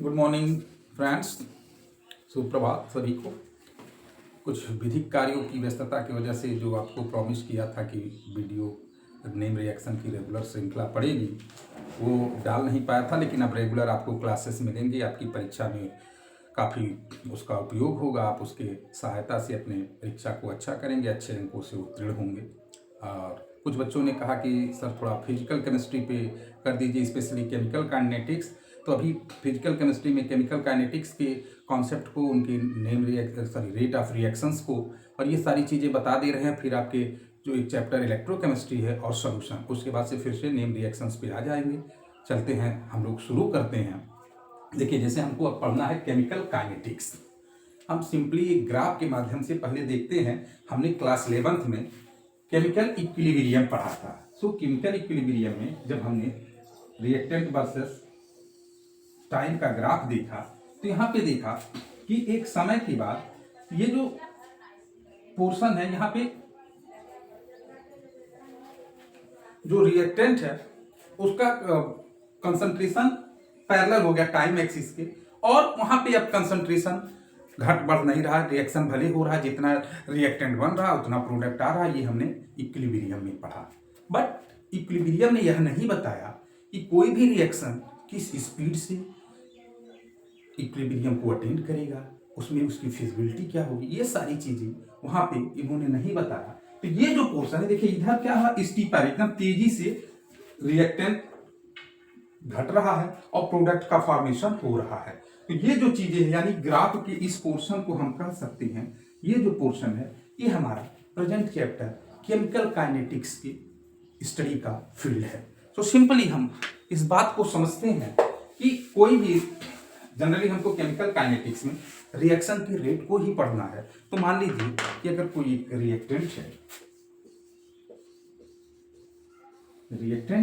Good morning friends, सुप्रभात सभी को। कुछ विधिक कार्यों की व्यस्तता की वजह से जो आपको प्रॉमिस किया था कि वीडियो नेम रिएक्शन की रेगुलर श्रृंखला पड़ेगी वो डाल नहीं पाया था, लेकिन अब रेगुलर आपको क्लासेस मिलेंगी। आपकी परीक्षा में काफ़ी उसका उपयोग होगा। आप उसके सहायता से अपने परीक्षा को अच्छा करेंगे, अच्छे अंकों से उत्तीर्ण होंगे। और कुछ बच्चों ने कहा कि सर थोड़ा फिजिकल केमिस्ट्री पे कर दीजिए, स्पेशली केमिकल काइनेटिक्स। तो अभी फिजिकल केमिस्ट्री में केमिकल काइनेटिक्स के कॉन्सेप्ट को, उनके रेट ऑफ रिएक्शंस को और ये सारी चीज़ें बता दे रहे हैं। फिर आपके जो एक चैप्टर इलेक्ट्रोकेमिस्ट्री है और सॉल्यूशन, उसके बाद से फिर से नेम रिएक्शंस पे आ जाएंगे। चलते हैं, हम लोग शुरू करते हैं। देखिए, जैसे हमको अब पढ़ना है केमिकल काइनेटिक्स। हम सिंपली एक ग्राफ के माध्यम से पहले देखते हैं। हमने क्लास 11th में केमिकल इक्विलिब्रियम पढ़ा था। सो केमिकल इक्विलिब्रियम में जब हमने रिएक्टेंट वर्सेस टाइम का ग्राफ देखा तो यहाँ पे देखा कि एक समय के बाद ये जो पोर्शन है, यहाँ पे जो रिएक्टेंट है उसका कंसंट्रेशन पैरेलल हो गया टाइम एक्सिस के, और वहां पे अब कंसंट्रेशन घट बढ़ नहीं रहा, रिएक्शन भले हो रहा है, जितना रिएक्टेंट बन रहा उतना प्रोडक्ट आ रहा है। ये हमने इक्विलिब्रियम में पढ़ा। बट इक्विलिब्रियम ने यह नहीं बताया कि कोई भी रिएक्शन किस स्पीड से इक्विलिब्रियम को अटेंड करेगा, उसमें उसकी फिजिबिलिटी क्या होगी, ये सारी चीजें वहां पे इन्होंने नहीं बताया। तो ये जो पोर्शन है, देखिए इधर क्या है, स्टीपर एकदम तेजी से रिएक्टेंट घट रहा है और प्रोडक्ट का फॉर्मेशन हो रहा है। तो ये जो चीजें हैं, यानी ग्राफ के इस पोर्शन को हम कह सकते हैं, ये जो पोर्शन है ये हमारा प्रेजेंट चैप्टर केमिकल काइनेटिक्स की स्टडी का फील्ड है। तो सिंपली हम इस बात को समझते हैं कि कोई भी जनरली हमको केमिकल काइनेटिक्स में रिएक्शन के रेट को ही पढ़ना है। तो मान लीजिए कि अगर कोई रिएक्टेंट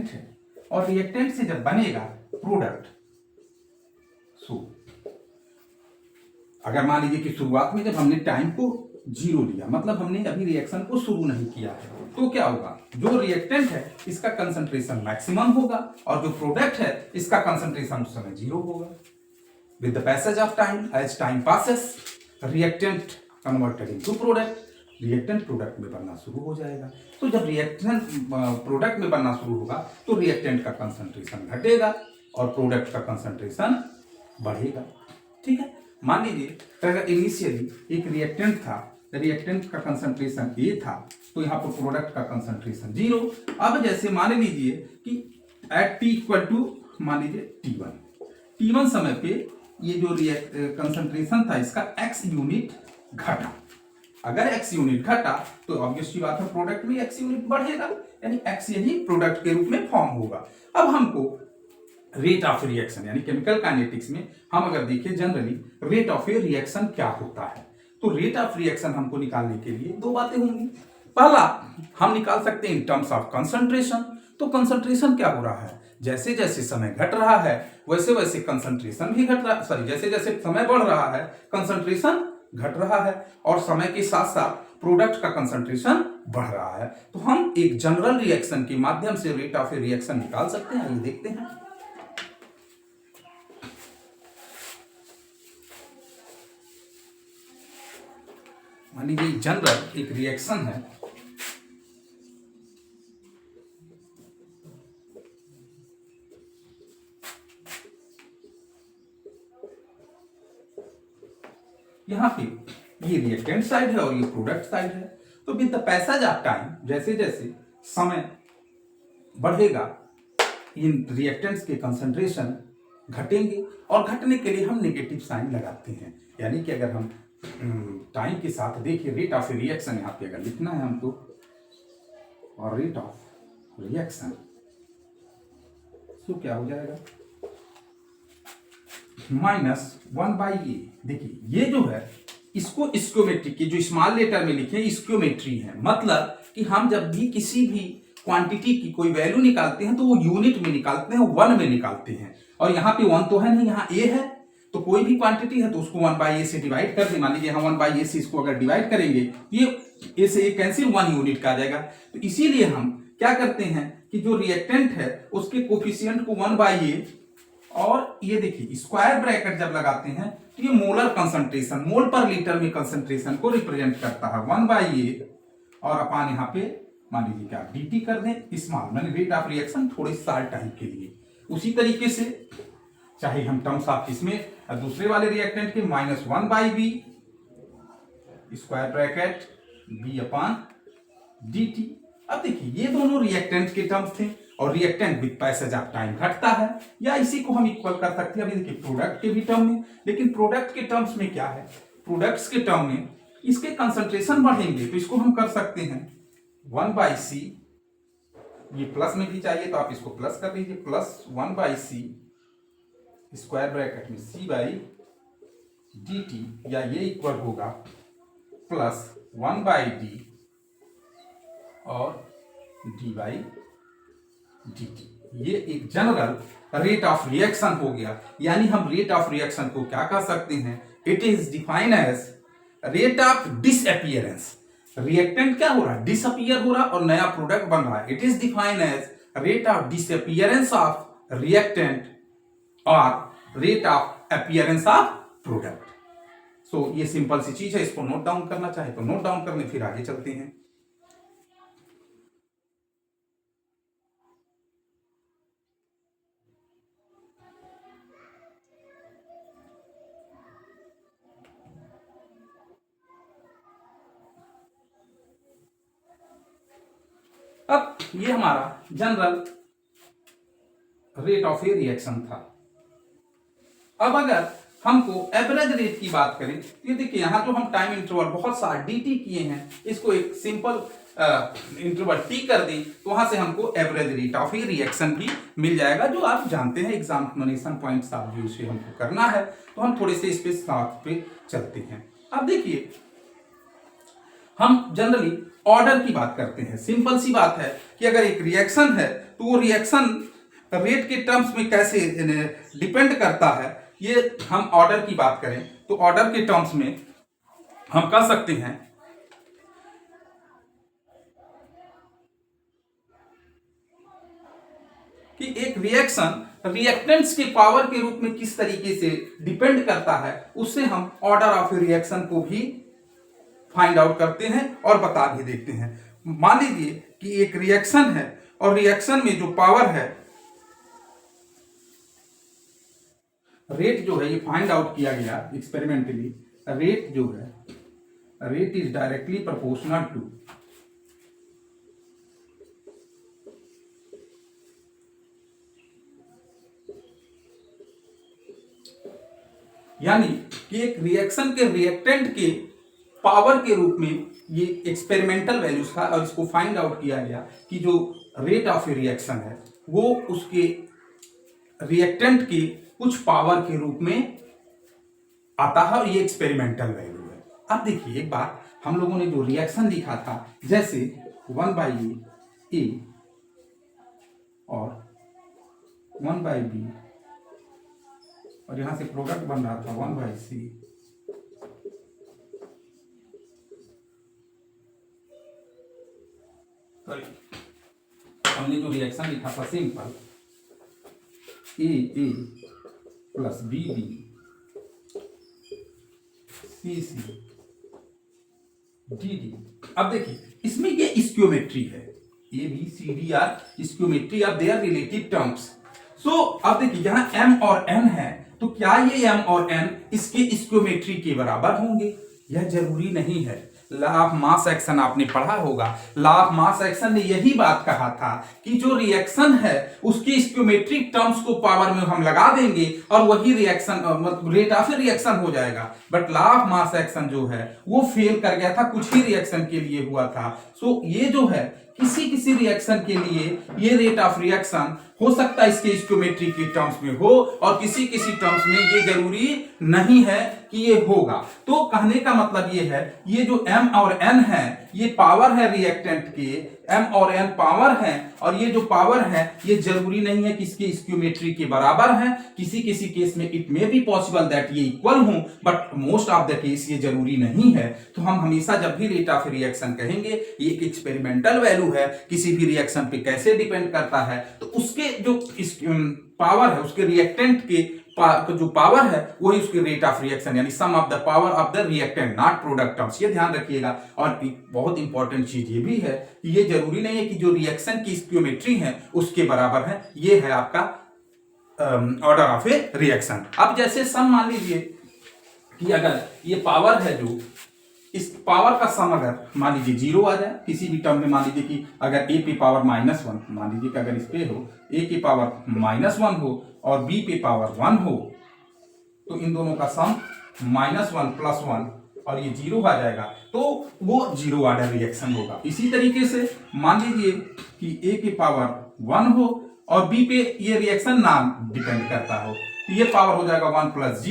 है और रिएक्टेंट से जब बनेगा प्रोडक्ट, अगर मान लीजिए कि शुरुआत में जब हमने टाइम को 0 लिया, मतलब हमने अभी रिएक्शन को शुरू नहीं किया है, तो क्या होगा, जो रिएक्टेंट है इसका कंसंट्रेशन मैक्सिमम होगा और जो प्रोडक्ट है इसका कंसंट्रेशन उस समय 0 होगा। With the passage of time, as time passes, reactant converted into product, reactant product में बनना शुरू हो जाएगा। तो जब रिएक्टेंट प्रोडक्ट में बनना शुरू होगा तो रिएक्टेंट का कंसंट्रेशन घटेगा और प्रोडक्ट का कंसंट्रेशन बढ़ेगा। ठीक है, मान लीजिए अगर इनिशियली एक रिएक्टेंट था, रिएक्टेंट का कंसंट्रेशन A था, तो यहाँ पर प्रोडक्ट का कंसंट्रेशन 0। अब जैसे मान लीजिए कि एट T इक्वल टू मान लीजिए T1 समय पे ये जो कंसंट्रेशन था इसका x यूनिट घटा। अगर x यूनिट घटा तो ऑब्वियसली बात है प्रोडक्ट में x यूनिट बढ़ेगा, यानी x यही प्रोडक्ट के रूप में फॉर्म होगा। अब हमको रेट ऑफ रिएक्शन, यानी केमिकल काइनेटिक्स में हम अगर देखें generally rate of A reaction क्या होता है, तो रेट ऑफ रिएक्शन हमको निकालने के लिए दो बातें होंगी। पहला हम निकाल सकते हैं इन टर्म्स ऑफ कंसंट्रेशन। तो कंसंट्रेशन क्या हो रहा है, जैसे जैसे समय घट रहा है वैसे वैसे कंसंट्रेशन भी घट रहा है, जैसे जैसे समय बढ़ रहा है कंसंट्रेशन घट रहा है, और समय के साथ साथ प्रोडक्ट का कंसंट्रेशन बढ़ रहा है। तो हम एक जनरल रिएक्शन के माध्यम से रेट ऑफ ए रिएक्शन निकाल सकते हैं। ये देखते हैं। मान लीजिए जनरल एक रिएक्शन है, यहाँ पे ये रिएक्टेंट साइड है और ये प्रोडक्ट साइड है। तो with the passage of time, जैसे जैसे समय बढ़ेगा इन रिएक्टेंट्स के कंसंट्रेशन घटेंगे, और घटने के लिए हम नेगेटिव साइन लगाते हैं। यानी कि अगर हम टाइम के साथ देखिए रेट ऑफ रिएक्शन, यहाँ पे अगर लिखना है हमको, और रेट ऑफ रिएक्शन तो क्या हो जाएगा, -1/a। देखिए ये जो है इसको स्टोइकोमेट्रिक की जो स्मॉल लेटर में लिखे स्टोइकोमेट्री है, मतलब कि हम जब भी किसी भी क्वांटिटी की कोई वैल्यू निकालते हैं तो वो यूनिट में निकालते हैं, 1 में निकालते हैं। और यहाँ पे 1 तो है नहीं, यहाँ a है, तो कोई भी क्वांटिटी है तो उसको 1/a से डिवाइड कर दे। मान लीजिए यहाँ 1/a से इसको अगर डिवाइड करेंगे ये a से a कैंसिल 1 यूनिट का आ जाएगा। तो इसीलिए हम क्या करते हैं कि जो रिएक्टेंट है उसके कोफिशिएंट को 1/a और ये देखिए स्क्वायर ब्रैकेट जब लगाते हैं तो ये मोलर कंसंट्रेशन, मोल पर लीटर में कंसंट्रेशन को रिप्रेजेंट करता है 1/A, और अपन यहाँ पे मान लीजिए कि आप dt कर दें स्मॉल, मैंने रेट ऑफ रिएक्शन थोड़े शॉर्ट टाइम के लिए। उसी तरीके से चाहे हम टर्म्स ऑफ इसमें दूसरे वाले रिएक्टेंट के -1/B स्क्वायर ब्रैकेट B/dt। अब देखिए ये दोनों रिएक्टेंट के टर्म्स थे, और reactant with passage of time घटता है, या इसी को हम इक्वल कर सकते हैं अभी देखिए प्रोडक्ट के भी टर्म में। लेकिन प्रोडक्ट के टर्म्स में क्या है, प्रोडक्ट्स के टर्म में इसके कंसंट्रेशन बढ़ेंगे, तो इसको हम कर सकते हैं 1/C, ये प्लस में भी चाहिए तो आप इसको प्लस कर लीजिए, प्लस 1/C स्क्वायर ब्रैकेट में C/dt, या ये इक्वल होगा प्लस 1/D और d/dt। ये एक जनरल रेट ऑफ रिएक्शन हो गया। यानी हम रेट ऑफ रिएक्शन को क्या कह सकते हैं, it is defined as rate of disappearance. Reactant क्या हो रहा है, डिसअपीयर हो रहा है और नया प्रोडक्ट बन रहा है। It is defined as rate of disappearance of reactant और rate of appearance of product. So ये सिंपल सी चीज है, इसको नोट डाउन करना चाहे तो नोट डाउन करने, फिर आगे चलते हैं। अब ये हमारा general rate of A reaction था। अब अगर हमको एवरेज रेट की बात करें तो ये देखिए यहाँ जो हम टाइम इंटरवल बहुत सारा dt किए हैं, इसको एक सिंपल इंटरवल t कर दें तो वहां से हमको average rate of A reaction भी मिल जाएगा, जो आप जानते हैं एग्जामिनेशन पॉइंट्स आप जो इसे हमको करना है। तो हम थोड़े से इस पे साथ पे चलते हैं। अब देखिए हम जनरली ऑर्डर की बात करते हैं। सिंपल सी बात है कि अगर एक रिएक्शन है तो वो रिएक्शन रेट के टर्म्स में कैसे डिपेंड करता है, ये हम ऑर्डर की बात करें तो ऑर्डर के टर्म्स में हम कह सकते हैं कि एक रिएक्शन रिएक्टेंट्स के पावर के रूप में किस तरीके से डिपेंड करता है, उससे हम ऑर्डर ऑफ रिएक्शन को भी फाइंड आउट करते हैं और बता भी देते हैं। मान लीजिए कि एक रिएक्शन है और रिएक्शन में जो पावर है, रेट जो है ये फाइंड आउट किया गया एक्सपेरिमेंटली। रेट जो है, rate is directly proportional to यानी कि एक रिएक्शन के रिएक्टेंट के पावर के रूप में ये एक्सपेरिमेंटल वैल्यूज था, और इसको फाइंड आउट किया गया कि जो रेट ऑफ ए रिएक्शन है वो उसके रिएक्टेंट के कुछ पावर के रूप में आता है, और ये एक्सपेरिमेंटल वैल्यू है। अब देखिए एक बात, हम लोगों ने जो रिएक्शन लिखा था जैसे 1/A और 1/B, और यहां से प्रोडक्ट बन रहा था 1/C, हमने जो रिएक्शन लिखा था simple AA plus BB CC DD। अब देखिए इसमें ये स्क्योमेट्री है, ABCD are stoichiometry of their relative terms. So अब देखिए यहाँ M और N है, तो क्या ये M और N इसके स्क्योमेट्री के बराबर होंगे? यह जरूरी नहीं है। लॉ ऑफ मास एक्शन आपने पढ़ा होगा। लॉ ऑफ मास एक्शन ने यही बात कहा था कि जो रिएक्शन है उसकी स्क्योमेट्रिक टर्म्स को पावर में हम लगा देंगे और वही रिएक्शन मतलब रेट ऑफ रिएक्शन हो जाएगा। But law of mass action जो है वो फेल कर गया था, कुछ ही रिएक्शन के लिए हुआ था। सो ये जो है किसी किसी रिएक्शन के लिए ये रेट ऑफ रिएक्शन हो सकता है इसके स्क्योमेट्री के टर्म्स में हो, और किसी किसी टर्म्स में ये जरूरी नहीं है कि ये होगा। तो कहने का मतलब ये है, ये जो M और N है ये पावर है रिएक्टेंट के, M और N पावर है, और ये जो पावर है ये जरूरी नहीं है कि इसके स्क्योमेट्री के बराबर है। किसी किसी केस में it may be possible that ये इक्वल हो, but most of the case ये जरूरी नहीं है। तो हम हमेशा जब भी रेट ऑफ रिएक्शन कहेंगे ये एक एक्सपेरिमेंटल वैल्यू है, किसी भी रिएक्शन पे कैसे डिपेंड करता है, तो उसके जो पावर है उसके रिएक्टेंट के जो पावर है वही उसकी रेट ऑफ रिएक्शन, यानी sum of the power of the reactant, not product terms. ये ध्यान रखिएगा। और बहुत इंपॉर्टेंट चीज ये भी है कि ये जरूरी नहीं है कि जो रिएक्शन की स्टोइकियोमेट्री है उसके बराबर है। ये है आपका ऑर्डर ऑफ ए रिएक्शन। अब जैसे सम मान लीजिए कि अगर ये पावर है, जो इस पावर का सम अगर मान लीजिए जीरो आ जाए किसी भी टर्म में, मान लीजिए कि अगर ए पे पावर -1, मान लीजिए कि अगर इस पे हो ए की पावर -1 हो और बी पे पावर 1 हो, तो इन दोनों का सम -1 + 1 और ये जीरो आ जाएगा, तो वो जीरो ऑर्डर रिएक्शन होगा। इसी तरीके से मान लीजिए कि ए की पावर 1 हो और बी पे ये रिएक्शन ना डिपेंड करता हो, तो ये पावर हो जाएगा 1 +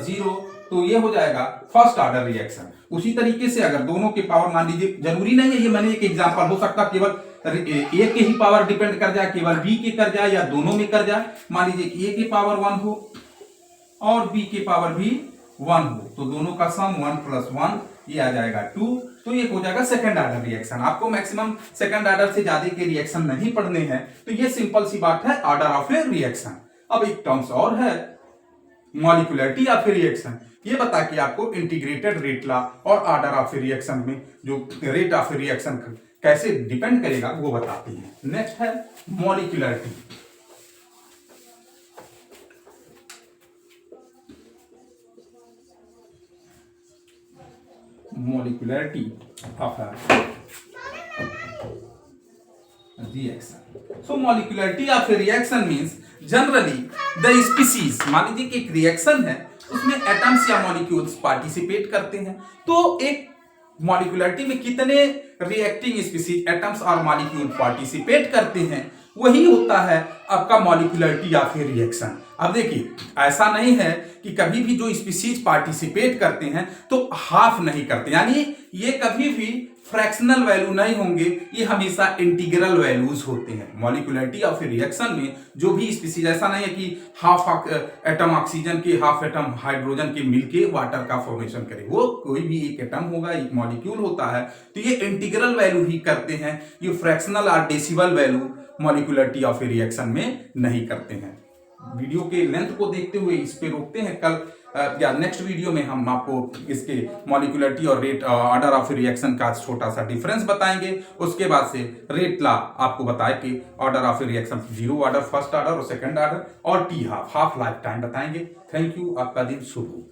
0, तो ये हो जाएगा फर्स्ट ऑर्डर रिएक्शन। उसी तरीके से अगर दोनों के पावर मान लीजिए, जरूरी नहीं है, ये मैंने एक एग्जांपल हो सकता केवल ए के ही पावर डिपेंड कर जाए, केवल बी के कर जाए या दोनों में कर जाए। मान लीजिए कि ए की पावर 1 हो और बी के पावर भी 1 हो, तो दोनों का सम 1 + 1 ये आ जाएगा 2, तो ये हो जाएगा सेकंड ऑर्डर रिएक्शन। आपको मैक्सिमम सेकंड ऑर्डर से ज्यादा के रिएक्शन नहीं पढ़ने हैं, तो ये सिंपल सी बात है ऑर्डर ऑफ ए रिएक्शन। अब एक टर्म्स और है मॉलिक्यूलरिटी ऑफ ए रिएक्शन। ये बता कि आपको इंटीग्रेटेड रेट लॉ और ऑर्डर ऑफ ए रिएक्शन में जो रेट ऑफ ए रिएक्शन कैसे डिपेंड करेगा वो बताते हैं। नेक्स्ट है molecularity. Molecularity of a reaction. So molecularity of a reaction means generally the species, मान लीजिए कि एक रिएक्शन है उसमें एटम्स या मॉलिक्यूल्स पार्टिसिपेट करते हैं, तो एक मॉलिक्यूलरिटी में कितने रिएक्टिंग स्पीसीज एटम्स और मॉलिक्यूल पार्टिसिपेट करते हैं वही होता है आपका मॉलिक्यूलरिटी ऑफ ए रिएक्शन। अब देखिए ऐसा नहीं है कि कभी भी जो स्पीसीज पार्टिसिपेट करते हैं तो हाफ नहीं करते, यानी ये कभी भी फ्रैक्शनल वैल्यू नहीं होंगे, ये हमेशा इंटीग्रल वैल्यूज होते हैं। मॉलिक्यूलरिटी ऑफ ए रिएक्शन में जो भी स्पीसीज, ऐसा नहीं है कि हाफ एटम ऑक्सीजन के हाफ एटम हाइड्रोजन के मिलके वाटर का फॉर्मेशन करे, वो कोई भी एक एटम होगा, एक मॉलिक्यूल होता है, तो ये इंटीग्रल वैल्यू ही करते हैं, ये फ्रैक्शनल और decimal value molecularity of A reaction में नहीं करते हैं। वीडियो के लेंथ को देखते हुए इस पे रोकते हैं, कल या नेक्स्ट वीडियो में हम आपको इसके मॉलिक्यूलरिटी और रेट ऑर्डर ऑफ रिएक्शन का छोटा सा डिफरेंस बताएंगे। उसके बाद से रेट लॉ आपको बताए कि order of reaction zero order, first order और सेकंड ऑर्डर, और टी हाफ लाइफ टाइम बताएंगे। थैंक यू, आपका दिन शुभ हो।